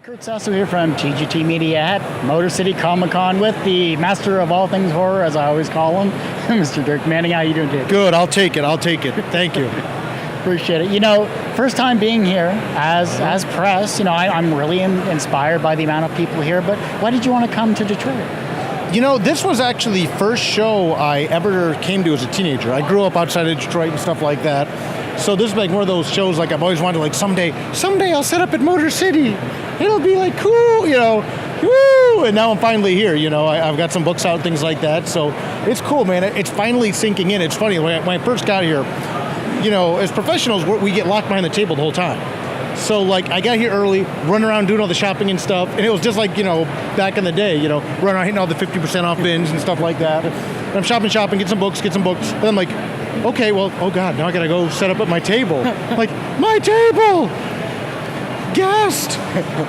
Kurt Sasso here from TGT Media at Motor City Comic Con with the master of all things horror, as I always call him, Mr. Dirk Manning. How you doing today? Good, I'll take it. Thank you. Appreciate it. You know, first time being here as press, you know, I'm really inspired by the amount of people here, but why did you want to come to Detroit? You know, this was actually the first show I ever came to as a teenager. I grew up outside of Detroit and stuff like that. So this is like one of those shows like I've always wanted to, like, someday I'll set up at Motor City. It'll be like cool, you know, woo! And now I'm finally here, you know. I've got some books out, things like that. So it's cool, man. It's finally sinking in. It's funny, when I first got here, you know, as professionals, we get locked behind the table the whole time. So, like, I got here early, running around doing all the shopping and stuff, and it was just like, you know, back in the day, you know, running around hitting all the 50% off bins and stuff like that. And I'm shopping, get some books. And I'm like, okay, well, oh God, now I gotta go set up at my table. Like, my table! Guest!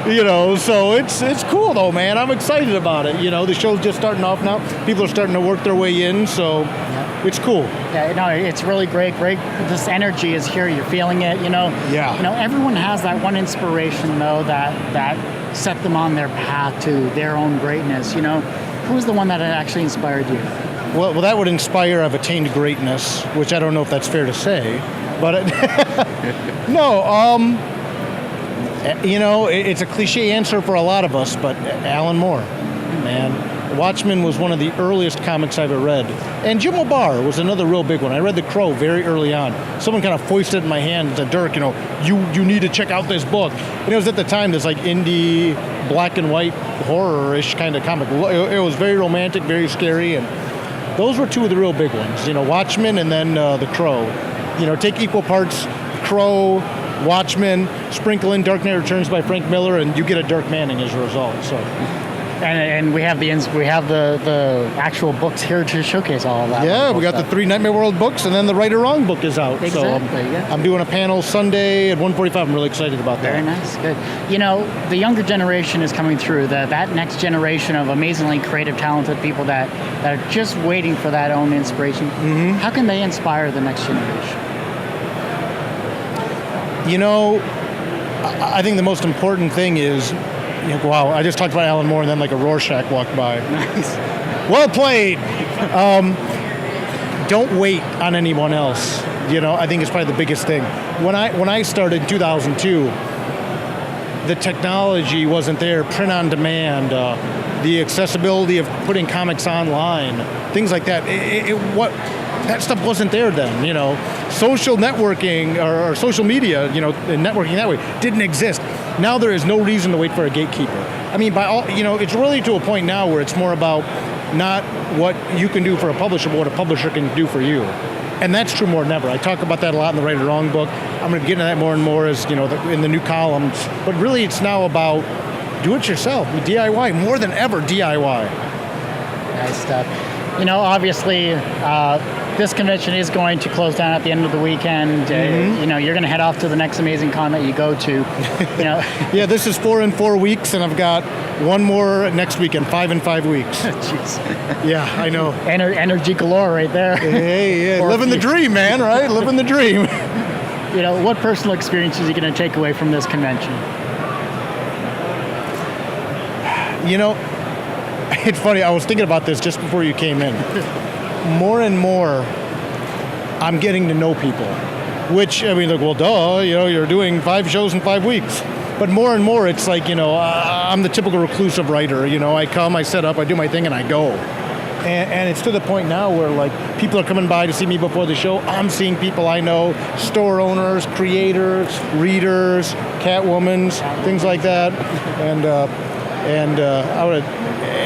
You know, so it's cool though, man. I'm excited about it. You know, the show's just starting off now. People are starting to work their way in, so it's cool. Yeah, no, it's really great. This energy is here. You're feeling it, you know. Yeah. You know, everyone has that one inspiration, though, that set them on their path to their own greatness. You know, who's the one that actually inspired you? Well, that would inspire I've attained greatness, which I don't know if that's fair to say, but no, you know, it's a cliche answer for a lot of us, but Alan Moore, man. Watchmen was one of the earliest comics I ever read. And Jim O'Barr was another real big one. I read The Crow very early on. Someone kind of foisted it in my hand and said, Dirk, you know, you need to check out this book. And it was at the time this like indie, black and white, horror-ish kind of comic. It was very romantic, very scary, and those were two of the real big ones. You know, Watchmen and then The Crow. You know, take equal parts Crow, Watchmen, sprinkle in Dark Knight Returns by Frank Miller, and you get a Dirk Manning as a result. So, and we have the actual books here to showcase all of that. Yeah, we got the 3 Nightmare World books, and then the Right or Wrong book is out. Exactly. So I'm doing a panel Sunday at 1:45. I'm really excited about that. Very nice, good. You know, the younger generation is coming through. That next generation of amazingly creative, talented people that are just waiting for that own inspiration. Mm-hmm. How can they inspire the next generation? You know, I think the most important thing is, you know, wow, I just talked about Alan Moore and then like a Rorschach walked by. Nice. Well played. Don't wait on anyone else. You know, I think it's probably the biggest thing. When I started in 2002, the technology wasn't there, print on demand, the accessibility of putting comics online, things like that. That stuff wasn't there then, you know. Social networking or social media, you know, and networking that way didn't exist. Now there is no reason to wait for a gatekeeper. I mean, by all, you know, it's really to a point now where it's more about not what you can do for a publisher, but what a publisher can do for you. And that's true more than ever. I talk about that a lot in the Right or Wrong book. I'm going to get into that more and more as, you know, in the new columns. But really it's now about do it yourself, DIY, more than ever DIY. Nice stuff. You know, obviously, this convention is going to close down at the end of the weekend. Mm-hmm. You know, you're going to head off to the next amazing con that you go to. You know. Yeah, this is 4 in 4 weeks, and I've got one more next weekend, 5 in 5 weeks. Jeez. Yeah, I know. Energy galore right there. Hey, yeah, living the dream, man, right? Living the dream. You know, what personal experiences are you going to take away from this convention? You know, it's funny, I was thinking about this just before you came in. More and more, I'm getting to know people, which, I mean, like, well, duh, you know, you're doing 5 shows in 5 weeks. But more and more, it's like, you know, I'm the typical reclusive writer. You know, I come, I set up, I do my thing, and I go. And it's to the point now where, like, people are coming by to see me before the show. I'm seeing people I know, store owners, creators, readers, Catwomans, things like that.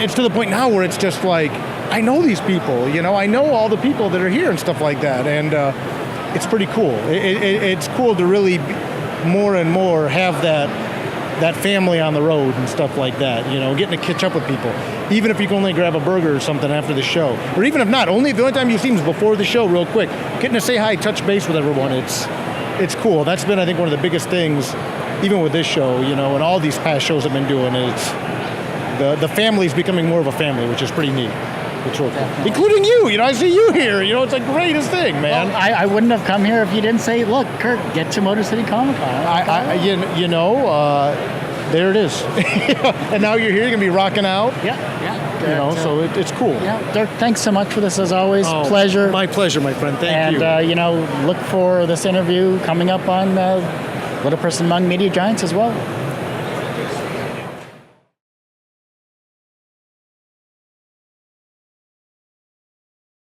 It's to the point now where it's just like, I know these people, you know, I know all the people that are here and stuff like that, and it's pretty cool. It's cool to really more and more have that family on the road and stuff like that, you know, getting to catch up with people. Even if you can only grab a burger or something after the show, or even if not, the only time you see them is before the show real quick, getting to say hi, touch base with everyone, it's cool. That's been, I think, one of the biggest things, even with this show, you know, and all these past shows I've been doing, it's the family's becoming more of a family, which is pretty neat. It's real cool. Including you, you know, I see you here, you know, it's the greatest thing, man. Well, I wouldn't have come here if you didn't say, look, Kurt, get to Motor City Comic Con. there it is. And now you're here, you're going to be rocking out. Yeah. So it's cool. Yeah, Dirk, thanks so much for this as always. Pleasure. My pleasure, my friend. Thank you. And, look for this interview coming up on Little Person Among Media Giants as well.